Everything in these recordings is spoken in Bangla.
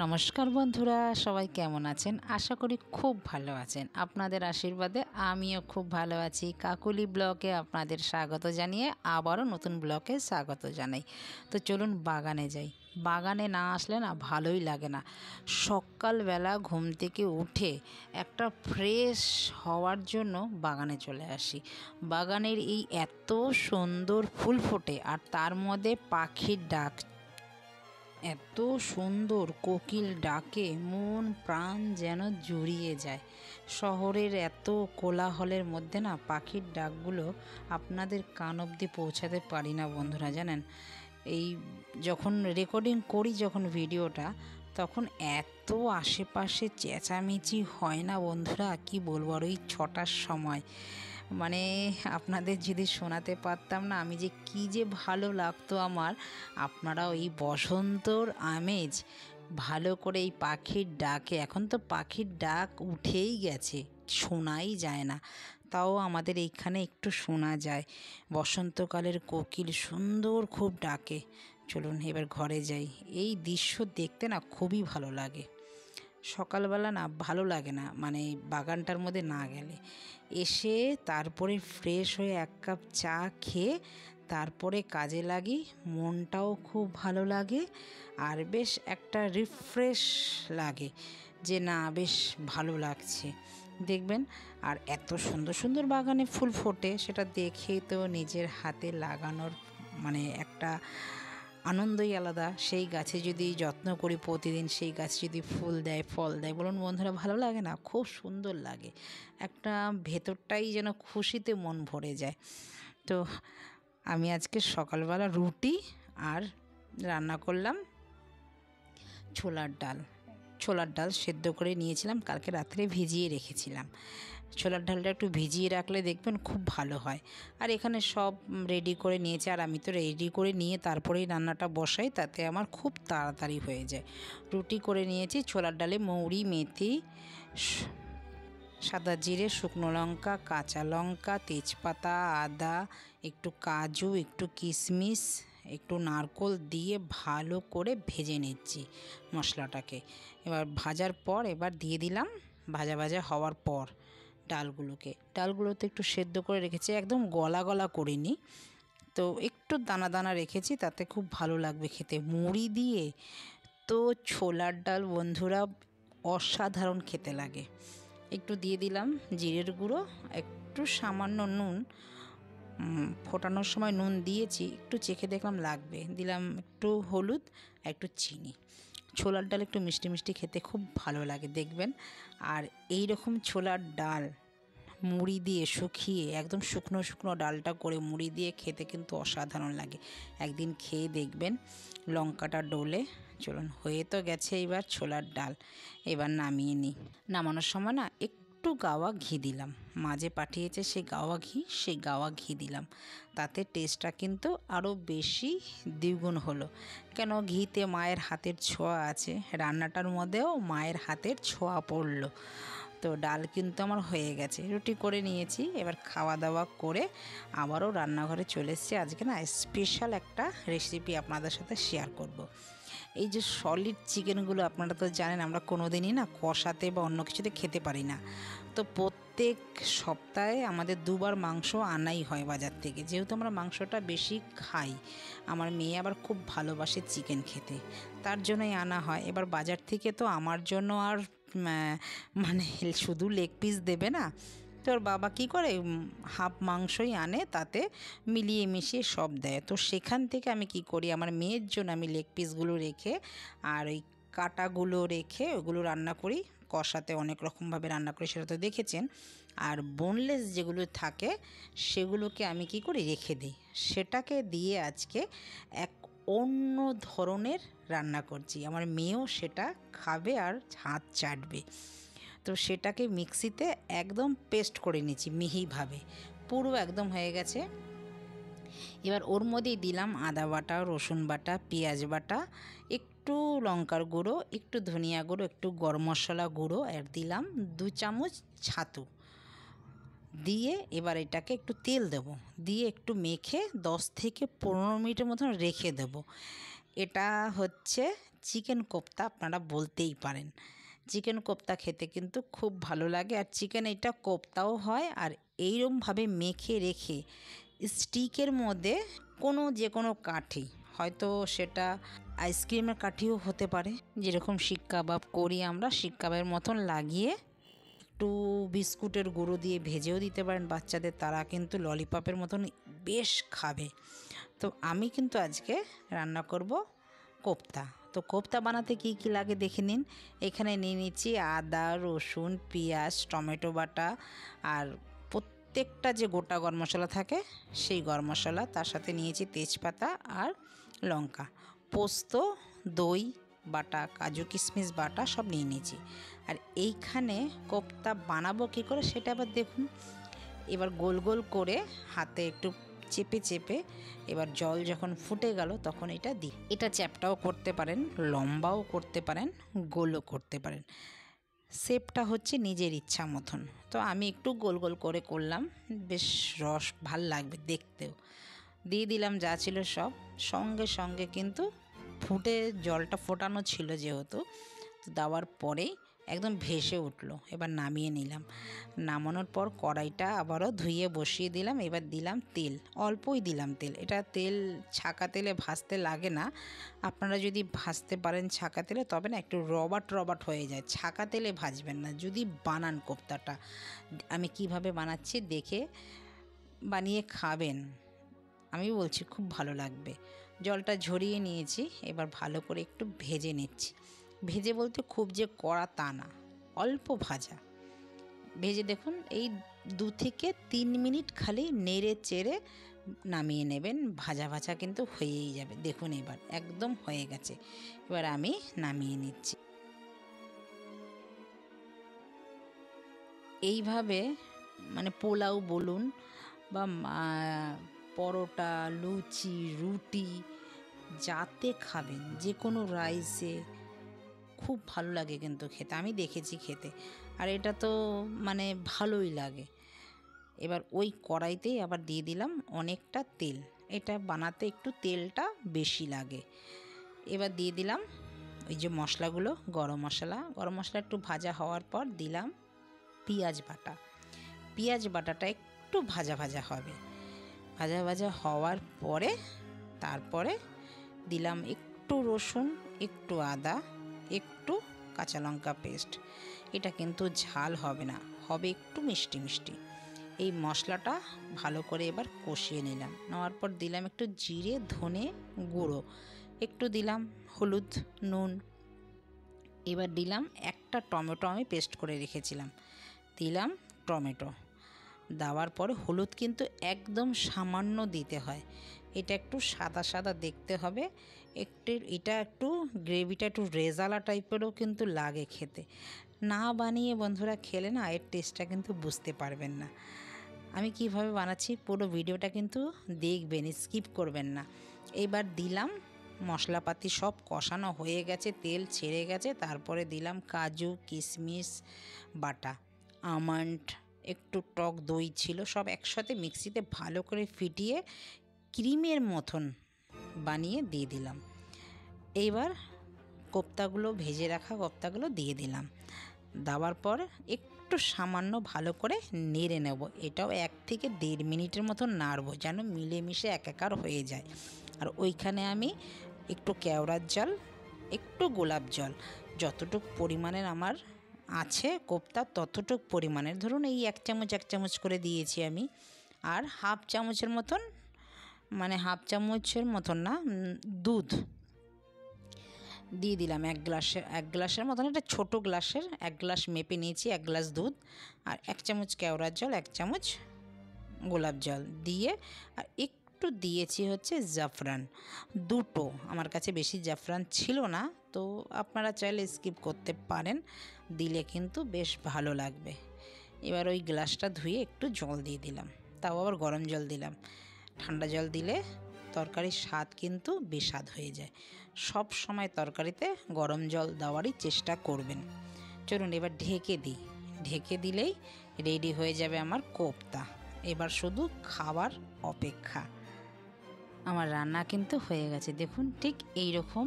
নমস্কার বন্ধুরা, সবাই কেমন আছেন? আশা করি খুব ভালো আছেন। আপনাদের আশীর্বাদে আমিও খুব ভালো আছি। কাকুলি ব্লগে আপনাদের স্বাগত জানিয়ে আবারও নতুন ব্লগে স্বাগত জানাই। তো চলুন বাগানে যাই। বাগানে না আসলে না ভালোই লাগে না। সকালবেলা ঘুম থেকে উঠে একটা ফ্রেশ হওয়ার জন্য বাগানে চলে আসি। বাগানের এই এত সুন্দর ফুল ফোটে আর তার মধ্যে পাখির ডাক, এত সুন্দর কোকিল ডাকে মন প্রাণ যেন জুড়িয়ে যায়। শহরের এত কোলাহলের মধ্যে না পাখির ডাকগুলো আপনাদের কান অবধি পৌঁছাতে পারি না বন্ধুরা, জানেন। এই যখন রেকর্ডিং করি, যখন ভিডিওটা, তখন এত আশেপাশে চেঁচামেচি হয় না বন্ধুরা, কি বলবো। আর ওই 6টার সময় মানে আপনাদের যদি শোনাতে পারতাম না আমি যে কি যে ভালো লাগতো আমার। আপনারাও এই বসন্তর আমেজ ভালো করে এই পাখির ডাকে, এখন তো পাখির ডাক উঠেই গেছে, শোনাই যায় না, তাও আমাদের এইখানে একটু শোনা যায়। বসন্তকালের কোকিল সুন্দর খুব ডাকে। চলুন এবার ঘরে যাই। এই দৃশ্য দেখতে না খুবই ভালো লাগে। সকালবেলা না ভালো লাগে না, মানে বাগানটার মধ্যে না গেলে। এসে তারপরে ফ্রেশ হয়ে এক কাপ চা খেয়ে তারপরে কাজে লাগি, মনটাও খুব ভালো লাগে আর বেশ একটা রিফ্রেশ লাগে যে না বেশ ভালো লাগছে দেখবেন। আর এত সুন্দর সুন্দর বাগানে ফুল ফোটে, সেটা দেখেই তো নিজের হাতে লাগানোর মানে একটা আনন্দই আলাদা। সেই গাছে যদি যত্ন করি প্রতিদিন, সেই গাছ যদি ফুল দেয় ফল দেয়, বলুন বন্ধুরা, ভালো লাগে না? খুব সুন্দর লাগে, একটা ভেতরটাই যেন খুশিতে মন ভরে যায়। তো আমি আজকে সকালবেলা রুটি আর রান্না করলাম ছোলার ডাল সেদ্ধ করে নিয়েছিলাম, কালকে রাত্রে ভিজিয়ে রেখেছিলাম। ছোলার ডালটা একটু ভিজিয়ে রাখলে দেখবেন খুব ভালো হয়। আর এখানে সব রেডি করে নিয়েছি, আর আমি তো রেডি করে নিয়ে তারপরেই রান্নাটা বসাই, তাতে আমার খুব তাড়াতাড়ি হয়ে যায়। রুটি করে নিয়েছি, ছোলার ডালে মৌরি, মেথি, সাদা জিরে, শুকনো লঙ্কা, কাঁচা লঙ্কা, তেজপাতা, আদা, একটু কাজু, একটু কিশমিশ, একটু নারকেল দিয়ে ভালো করে ভেজে নিচ্ছি মশলাটাকে। এবার ভাজার পর এবার দিয়ে দিলাম, ভাজা ভাজা হওয়ার পর ডালগুলোতে একটু সেদ্ধ করে রেখেছি, একদম গলা গলা করিনি, তো একটু দানা দানা রেখেছি, তাতে খুব ভালো লাগবে খেতে মুড়ি দিয়ে। তো ছোলার ডাল বন্ধুরা অসাধারণ খেতে লাগে। একটু দিয়ে দিলাম জিরের গুঁড়ো, একটু সামান্য নুন, ফোটানোর সময় নুন দিয়েছি, একটু চেখে দেখলাম লাগবে, দিলাম একটু হলুদ, একটু চিনি। ছোলার ডাল একটু মিষ্টি মিষ্টি খেতে খুব ভালো লাগে দেখবেন। আর এই রকম ছোলার ডাল মুড়ি দিয়ে শুকিয়ে একদম শুকনো শুকনো ডালটা করে মুড়ি দিয়ে খেতে কিন্তু অসাধারণ লাগে। একদিন খেয়ে দেখবেন, লঙ্কাটা ডলে। চলুন, হয়ে তো গেছে এবার ছোলার ডাল, এবার নামিয়ে নিই। নামানোর সময় না একটু গাওয়া ঘি দিলাম, মাঝে পাঠিয়েছে সেই গাওয়া ঘি দিলাম, তাতে টেস্টটা কিন্তু আরও বেশি দ্বিগুণ হলো। কেন, ঘিতে মায়ের হাতের ছোঁয়া আছে, রান্নাটার মধ্যেও মায়ের হাতের ছোঁয়া পড়লো। তো ডাল কিন্তু আমার হয়ে গেছে, রুটি করে নিয়েছি, এবার খাওয়া দাওয়া করে আবারও রান্নাঘরে চলে এসেছি। আজকে না স্পেশাল একটা রেসিপি আপনাদের সাথে শেয়ার করব। এই যে সলিড চিকেনগুলো আপনারা তো জানেন, আমরা কোনো দিনই না কষাতে বা অন্য কিছুতে খেতে পারি না। তো প্রত্যেক সপ্তাহে আমাদের 2বার মাংস আনাই হয় বাজার থেকে, যেহেতু আমরা মাংসটা বেশি খাই। আমার মেয়ে আবার খুব ভালোবাসে চিকেন খেতে, তার জন্যই আনা হয়। এবার বাজার থেকে তো আমার জন্য আর মানে শুধু লেগ পিস দেবে না, তো ওর বাবা কী করে, হাফ মাংসই আনে, তাতে মিলিয়ে মিশিয়ে সব দেয়। তো সেখান থেকে আমি কি করি, আমার মেয়ের জন্য আমি লেগ পিসগুলো রেখে আর ওই কাটাগুলো রেখে ওগুলো রান্না করি। কষাতে অনেক রকমভাবে রান্না করি, সেটা তো দেখেছেন। আর বোনলেস যেগুলো থাকে সেগুলোকে আমি কি করি, রেখে দিই। সেটাকে দিয়ে আজকে এক অন্য ধরনের রান্না করছি, আমার মেয়েও সেটা খাবে আর হাত চাটবে। তো সেটাকে মিক্সিতে একদম পেস্ট করে নিচ্ছি মিহিভাবে, পুরো একদম হয়ে গেছে। এবার ওর মধ্যেই দিলাম আদা বাটা, রসুন বাটা, পেঁয়াজ বাটা, একটু লঙ্কার গুঁড়ো, একটু ধনিয়া গুঁড়ো, একটু গরম মশলা গুঁড়ো, আর দিলাম 2 চামচ ছাতু দিয়ে এবার এটাকে একটু তেল দেবো, দিয়ে একটু মেখে 10 থেকে 15 মিনিটের মতন রেখে দেবো। এটা হচ্ছে চিকেন কোপ্তা আপনারা বলতেই পারেন। চিকেন কোপ্তা খেতে কিন্তু খুব ভালো লাগে, আর চিকেন এটা কোপ্তাও হয়। আর এইরকমভাবে মেখে রেখে স্টিকের মধ্যে যে কোনো কাঠি, হয়তো সেটা আইসক্রিমের কাঠিও হতে পারে, যেরকম শিক কাবাব করি আমরা, শিক কাবাবের মতন লাগিয়ে একটু বিস্কুটের গুঁড়ো দিয়ে ভেজেও দিতে পারেন বাচ্চাদের, তারা কিন্তু ললিপপের মতন বেশ খাবে। তো আমি কিন্তু আজকে রান্না করব কোপ্তা। তো কোপ্তা বানাতে কি কি লাগে দেখে নিন। এখানে নিয়ে নিচ্ছি আদা, রসুন, পেঁয়াজ, টমেটো বাটা, আর প্রত্যেকটা যে গোটা গরম মশলা থাকে সেই গরম মশলা, তার সাথে নিয়েছি তেজপাতা আর লঙ্কা, পোস্ত, দই বাটা, কাজু কিশমিশ বাটা সব নিয়ে নিয়েছি। আর এইখানে কোপ্তা বানাবো কী করে সেটা আবার দেখুন। এবার গোল গোল করে হাতে একটু চেপে চেপে, এবার জল যখন ফুটে গেল তখন এটা দিই। এটা চ্যাপটাও করতে পারেন, লম্বাও করতে পারেন, গোলও করতে পারেন, শেপটা হচ্ছে নিজের ইচ্ছা মতন। তো আমি একটু গোল গোল করে করলাম, বেশ রস ভাল লাগবে দেখতেও। দিয়ে দিলাম যা ছিল সব, সঙ্গে সঙ্গে কিন্তু জলটা ফোটানো ছিল যেহেতু, তো দেওয়ার পরেই একদম ভেসে উঠলো। এবার নামিয়ে নিলাম। নামানোর পর কড়াইটা আবারও ধুয়ে বসিয়ে দিলাম। এবার দিলাম তেল, অল্পই দিলাম তেল। এটা তেল ছাকা তেলে ভাজতে লাগে না, আপনারা যদি ভাজতে পারেন ছাকা তেলে তবে না একটু রবাট হয়ে যায়, ছাকা তেলে ভাজবেন না যদি বানান কোপ্তাটা। আমি কিভাবে বানাচ্ছি দেখে বানিয়ে খাবেন, আমি বলছি খুব ভালো লাগবে। জলটা ঝরিয়ে নিয়েছি, এবার ভালো করে একটু ভেজে নিচ্ছি। ভেজে বলতে খুব যে কড়া তা না, অল্প ভাজা ভেজে দেখুন। এই 2 থেকে 3 মিনিট খালি নেড়ে চেড়ে নামিয়ে নেবেন, ভাজা ভাজা কিন্তু হয়েই যাবে। দেখুন এবার একদম হয়ে গেছে। এবার আমি নামিয়ে নিচ্ছি। এইভাবে মানে পোলাও বলুন বা পরোটা, লুচি, রুটি যাতে খাবেন, যে কোনো রাইসে খুব ভালো লাগে কিন্তু খেতে, আমি দেখেছি খেতে, আর এটা তো মানে ভালোই লাগে। এবার ওই কড়াইতেই আবার দিয়ে দিলাম অনেকটা তেল, এটা বানাতে একটু তেলটা বেশি লাগে। এবার দিয়ে দিলাম ওই যে মশলাগুলো, গরম মশলা একটু ভাজা হওয়ার পর দিলাম পেঁয়াজ বাটাটা একটু ভাজা ভাজা হবে। ভাজা ভাজা হওয়ার পরে তারপরে দিলাম একটু রসুন, একটু আদা, একটু কাঁচা লঙ্কা পেস্ট। এটা কিন্তু ঝাল হবে না, হবে একটু মিষ্টি মিষ্টি। এই মশলাটা ভালো করে এবার কষিয়ে নিলাম। নেওয়ার পর দিলাম একটু জিরে, ধনে গুঁড়ো, একটু দিলাম হলুদ, নুন। এবার দিলাম একটা টমেটো আমি পেস্ট করে রেখেছিলাম, দিলাম টমেটো। দেওয়ার পরে হলুদ কিন্তু একদম সামান্য দিতে হয়, এটা একটু সাদা সাদা দেখতে হবে। এটা একটু গ্রেভিটা একটু রেজালা টাইপেরও কিন্তু লাগে খেতে। না বানিয়ে বন্ধুরা খেলে না এর টেস্টটা কিন্তু বুঝতে পারবেন না। আমি কিভাবে বানাচ্ছি পুরো ভিডিওটা কিন্তু দেখবেন, স্কিপ করবেন না। এবার দিলাম মশলাপাতি সব কষানো হয়ে গেছে, তেল ছেড়ে গেছে। তারপরে দিলাম কাজু কিশমিশ বাটা, আমন্ড, একটু টক দই ছিল, সব একসাথে মিক্সিতে ভালো করে ফিটিয়ে ক্রিমের মতন বানিয়ে দিয়ে দিলাম। এইবার কোপ্তাগুলো, ভেজে রাখা কোপ্তাগুলো দিয়ে দিলাম। দেওয়ার পর একটু সামান্য ভালো করে নেড়ে নেব। এটাও 1 থেকে 1.5 মিনিটের মতো নাড়ব যেন মিলেমিশে একাকার হয়ে যায়। আর ওইখানে আমি একটু কেওড়ার জল, একটু গোলাপ জল, যতটুক পরিমাণের আমার আছে কোপ্তা ততটুক পরিমাণের, ধরুন এই 1 চামচ করে দিয়েছি আমি। আর হাফ চামচের মতন, মানে হাফ চামচের মতন না, দুধ দিয়ে দিলাম। 1 গ্লাসের মতন, একটা ছোটো গ্লাসের 1 গ্লাস মেপে নিয়েছি, 1 গ্লাস দুধ আর 1 চামচ কেওড়ার জল, 1 চামচ গোলাপ জল দিয়ে, আর একটু দিয়েছি হচ্ছে জাফরান, 2টো। আমার কাছে বেশি জাফরান ছিল না, তো আপনারা চাইলে স্কিপ করতে পারেন, দিলে কিন্তু বেশ ভালো লাগবে। এবার ওই গ্লাসটা ধুয়ে একটু জল দিয়ে দিলাম, তাও আবার গরম জল দিলাম। ঠান্ডা জল দিলে তরকারির স্বাদ কিন্তু বেস্বাদ হয়ে যায়। সব সময় তরকারিতে গরম জল দেওয়ারই চেষ্টা করবেন। চলুন এবার ঢেকে দিলেই রেডি হয়ে যাবে আমার কোপ্তা। এবার শুধু খাবার অপেক্ষা। আমার রান্না কিন্তু হয়ে গেছে, দেখুন ঠিক এই রকম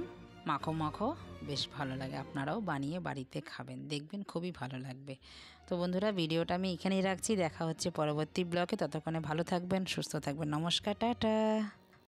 মাখো মাখো বেশ ভালো লাগে। আপনারাও বানিয়ে বাড়িতে খাবেন, দেখবেন খুবই ভালো লাগবে। তো বন্ধুরা, ভিডিওটা আমি এখানেই রাখছি। দেখা হচ্ছে পরবর্তী ব্লগে। ততক্ষণে ভালো থাকবেন, সুস্থ থাকবেন। নমস্কার, টাটা।